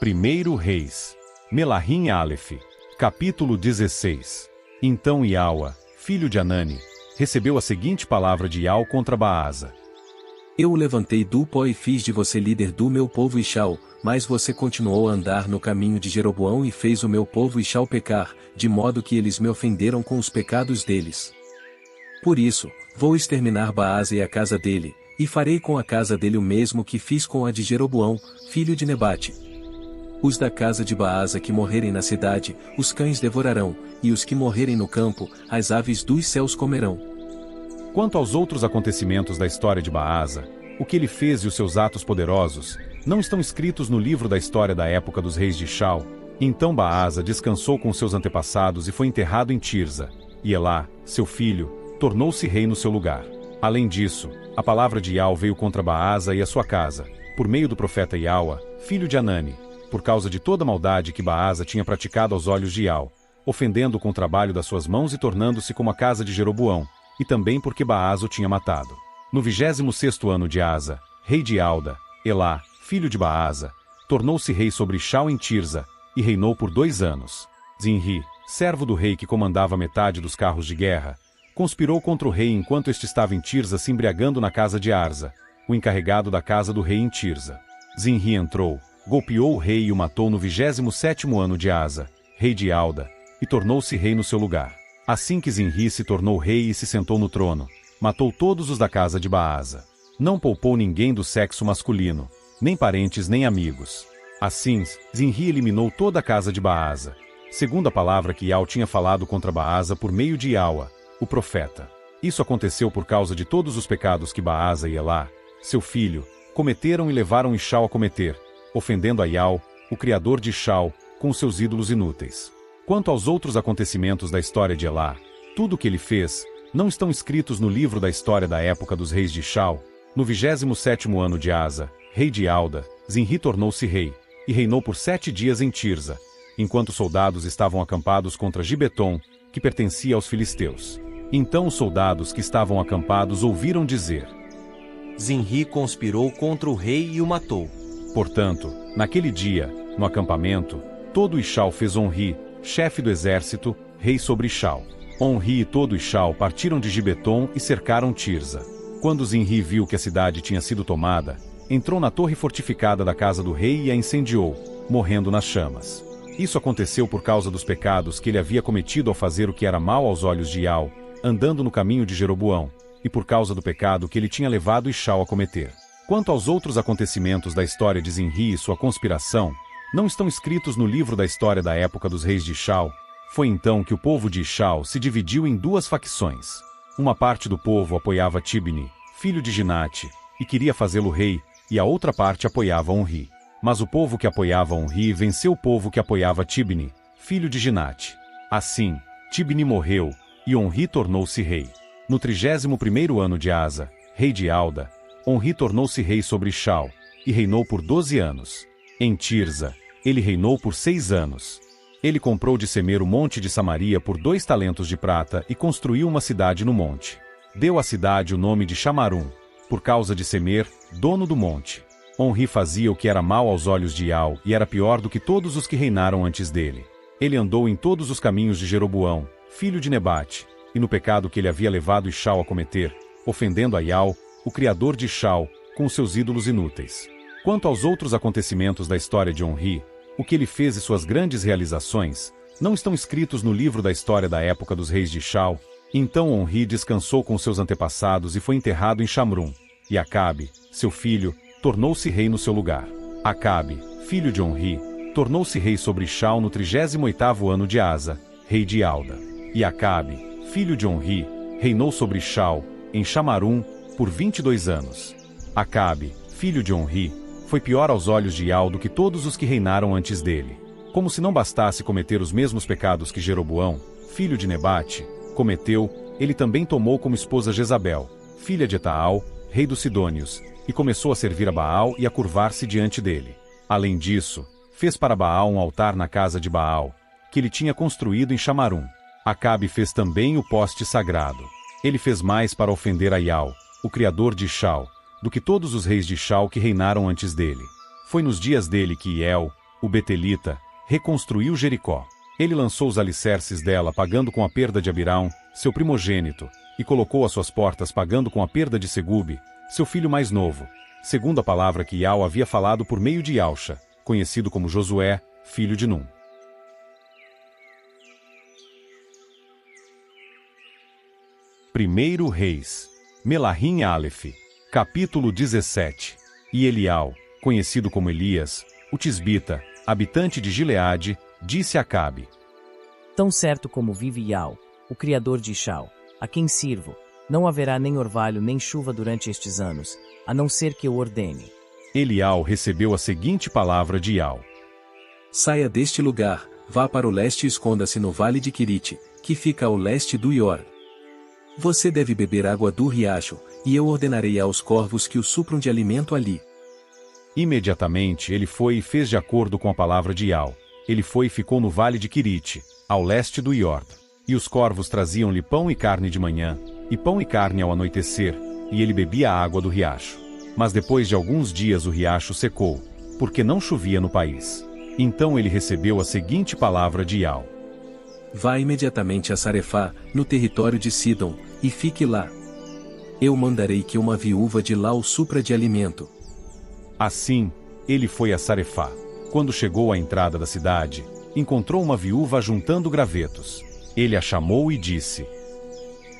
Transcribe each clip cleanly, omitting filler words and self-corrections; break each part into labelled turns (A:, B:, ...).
A: 1 Reis. Melahim Aleph. Capítulo 16. Então Iaua, filho de Anani, recebeu a seguinte palavra de Iau contra Baasa.
B: Eu o levantei do pó e fiz de você líder do meu povo Ishau, mas você continuou a andar no caminho de Jeroboão e fez o meu povo Ishau pecar, de modo que eles me ofenderam com os pecados deles. Por isso, vou exterminar Baasa e a casa dele, e farei com a casa dele o mesmo que fiz com a de Jeroboão, filho de Nebate. Os da casa de Baasa que morrerem na cidade, os cães devorarão, e os que morrerem no campo, as aves dos céus comerão.
A: Quanto aos outros acontecimentos da história de Baasa, o que ele fez e os seus atos poderosos, não estão escritos no livro da história da época dos reis de Ishau. Então Baasa descansou com seus antepassados e foi enterrado em Tirza, e Elá, seu filho, tornou-se rei no seu lugar. Além disso, a palavra de Iau veio contra Baasa e a sua casa, por meio do profeta Iaua, filho de Anani, por causa de toda a maldade que Baasa tinha praticado aos olhos de Iau, ofendendo-o com o trabalho das suas mãos e tornando-se como a casa de Jeroboão, e também porque Baasa o tinha matado. No 26º ano de Asa, rei de Alda, Elá, filho de Baasa, tornou-se rei sobre Ishau em Tirza, e reinou por 2 anos. Zinri, servo do rei que comandava metade dos carros de guerra, conspirou contra o rei enquanto este estava em Tirza se embriagando na casa de Arza, o encarregado da casa do rei em Tirza. Zinri entrou, golpeou o rei e o matou no 27º ano de Asa, rei de Alda, e tornou-se rei no seu lugar. Assim que Zinri se tornou rei e se sentou no trono, matou todos os da casa de Baasa. Não poupou ninguém do sexo masculino, nem parentes nem amigos. Assim, Zinri eliminou toda a casa de Baasa, segundo a palavra que Iau tinha falado contra Baasa por meio de Iaua, o profeta. Isso aconteceu por causa de todos os pecados que Baasa e Elá, seu filho, cometeram e levaram Ishau a cometer, ofendendo a Iau, o criador de Ishau, com seus ídolos inúteis. Quanto aos outros acontecimentos da história de Elá, tudo o que ele fez, não estão escritos no livro da história da época dos reis de Ishau. No 27º ano de Asa, rei de Alda, Zinri tornou-se rei, e reinou por 7 dias em Tirza, enquanto os soldados estavam acampados contra Gibeton, que pertencia aos filisteus. Então os soldados que estavam acampados ouviram dizer:
C: Zinri conspirou contra o rei e o matou.
A: Portanto, naquele dia, no acampamento, todo Ishau fez Onri, chefe do exército, rei sobre Ishau. Onri e todo Ishau partiram de Gibeton e cercaram Tirza. Quando Zinri viu que a cidade tinha sido tomada, entrou na torre fortificada da casa do rei e a incendiou, morrendo nas chamas. Isso aconteceu por causa dos pecados que ele havia cometido ao fazer o que era mal aos olhos de Iau, andando no caminho de Jeroboão, e por causa do pecado que ele tinha levado Ishau a cometer. Quanto aos outros acontecimentos da história de Zinri e sua conspiração, não estão escritos no livro da história da época dos reis de Ishau. Foi então que o povo de Ishau se dividiu em 2 facções. Uma parte do povo apoiava Tibni, filho de Ginate, e queria fazê-lo rei, e a outra parte apoiava Onri. Mas o povo que apoiava Onri venceu o povo que apoiava Tibni, filho de Ginate. Assim, Tibni morreu, e Onri tornou-se rei. No 31º ano de Asa, rei de Alda, Onri tornou-se rei sobre Ishau, e reinou por 12 anos. Em Tirza, ele reinou por 6 anos. Ele comprou de Semer o monte de Samaria por 2 talentos de prata e construiu uma cidade no monte. Deu à cidade o nome de Chamarum, por causa de Semer, dono do monte. Onri fazia o que era mal aos olhos de Iau e era pior do que todos os que reinaram antes dele. Ele andou em todos os caminhos de Jeroboão, filho de Nebate, e no pecado que ele havia levado Ishau a cometer, ofendendo a Iau, o criador de Ishau, com seus ídolos inúteis. Quanto aos outros acontecimentos da história de Onri, o que ele fez e suas grandes realizações, não estão escritos no livro da história da época dos reis de Ishau. Então Onri descansou com seus antepassados e foi enterrado em Shamrum, e Acabe, seu filho, tornou-se rei no seu lugar. Acabe, filho de Onri, tornou-se rei sobre Ishau no 38º ano de Asa, rei de Alda. E Acabe, filho de Onri, reinou sobre Ishau, em Chamarum, por 22 anos. Acabe, filho de Onri, foi pior aos olhos de Iau do que todos os que reinaram antes dele. Como se não bastasse cometer os mesmos pecados que Jeroboão, filho de Nebate, cometeu, ele também tomou como esposa Jezabel, filha de Etaal, rei dos Sidônios, e começou a servir a Baal e a curvar-se diante dele. Além disso, fez para Baal um altar na casa de Baal, que ele tinha construído em Chamarum. Acabe fez também o poste sagrado. Ele fez mais para ofender a Iau, o criador de Ishau, do que todos os reis de Ishau que reinaram antes dele. Foi nos dias dele que Iel, o betelita, reconstruiu Jericó. Ele lançou os alicerces dela pagando com a perda de Abirão, seu primogênito, e colocou as suas portas pagando com a perda de Segube, seu filho mais novo, segundo a palavra que Iau havia falado por meio de Iausha, conhecido como Josué, filho de Num. Primeiro Reis, Melahim Aleph, capítulo 17. E Elial, conhecido como Elias, o tisbita, habitante de Gileade, disse a Acabe:
D: Tão certo como vive Iau, o criador de Ishau, a quem sirvo, não haverá nem orvalho nem chuva durante estes anos, a não ser que eu ordene.
A: Elial recebeu a seguinte palavra de Iau:
B: Saia deste lugar, vá para o leste e esconda-se no vale de Quirite, que fica ao leste do Ior. Você deve beber água do riacho, e eu ordenarei aos corvos que o supram de alimento ali.
A: Imediatamente ele foi e fez de acordo com a palavra de Iau. Ele foi e ficou no vale de Quirite, ao leste do Ior. E os corvos traziam-lhe pão e carne de manhã, e pão e carne ao anoitecer, e ele bebia a água do riacho. Mas depois de alguns dias o riacho secou, porque não chovia no país. Então ele recebeu a seguinte palavra de Iau:
B: Vá imediatamente a Sarefá, no território de Sidom, e fique lá. Eu mandarei que uma viúva de lá o supra de alimento.
A: Assim, ele foi a Sarefá. Quando chegou à entrada da cidade, encontrou uma viúva ajuntando gravetos. Ele a chamou e disse: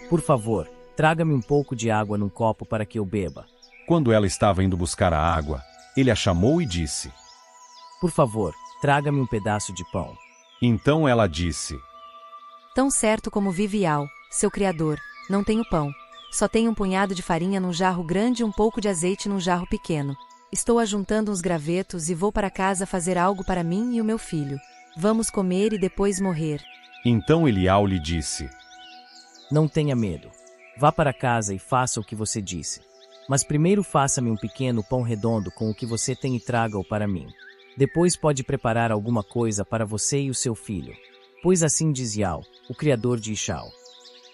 D: Por favor, traga-me um pouco de água num copo para que eu beba.
A: Quando ela estava indo buscar a água, ele a chamou e disse:
D: Por favor, traga-me um pedaço de pão.
A: Então ela disse:
E: Tão certo como vive Iau, seu criador, não tenho pão. Só tenho um punhado de farinha num jarro grande e um pouco de azeite num jarro pequeno. Estou ajuntando uns gravetos e vou para casa fazer algo para mim e o meu filho. Vamos comer e depois morrer.
A: Então Elial lhe disse:
D: Não tenha medo. Vá para casa e faça o que você disse. Mas primeiro faça-me um pequeno pão redondo com o que você tem e traga-o para mim. Depois pode preparar alguma coisa para você e o seu filho. Pois assim diz Iau, o criador de Ishau: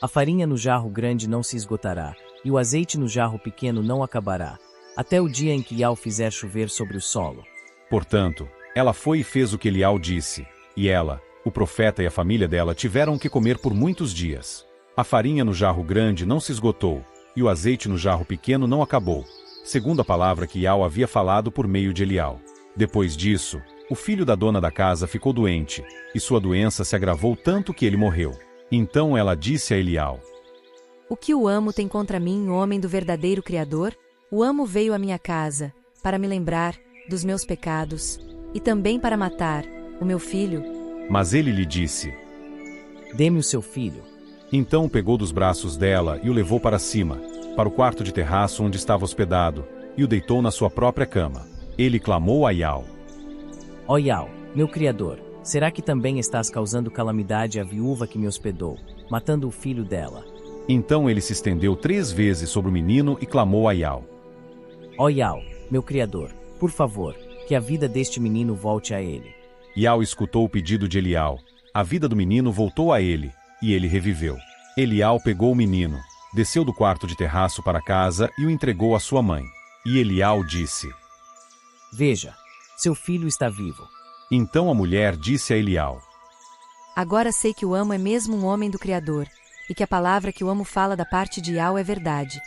D: A farinha no jarro grande não se esgotará, e o azeite no jarro pequeno não acabará, até o dia em que Iau fizer chover sobre o solo.
A: Portanto, ela foi e fez o que Elial disse, e ela, o profeta e a família dela tiveram que comer por muitos dias. A farinha no jarro grande não se esgotou, e o azeite no jarro pequeno não acabou, segundo a palavra que Iau havia falado por meio de Elial. Depois disso, o filho da dona da casa ficou doente, e sua doença se agravou tanto que ele morreu. Então ela disse a Elial:
E: O que o amo tem contra mim, homem do verdadeiro Criador? O amo veio à minha casa, para me lembrar dos meus pecados, e também para matar o meu filho.
A: Mas ele lhe disse:
D: Dê-me o seu filho.
A: Então pegou dos braços dela e o levou para cima, para o quarto de terraço onde estava hospedado, e o deitou na sua própria cama. Ele clamou a Iau:
D: Ó Iau, meu criador, será que também estás causando calamidade à viúva que me hospedou, matando o filho dela?
A: Então ele se estendeu 3 vezes sobre o menino e clamou a Iau:
D: Ó Iau, meu criador, por favor, que a vida deste menino volte a ele.
A: Iau escutou o pedido de Elial. A vida do menino voltou a ele, e ele reviveu. Elial pegou o menino, desceu do quarto de terraço para casa e o entregou à sua mãe. E Elial disse:
D: Veja, seu filho está vivo.
A: Então a mulher disse a Elial:
E: Agora sei que o amo é mesmo um homem do Criador, e que a palavra que o amo fala da parte de Iau é verdade.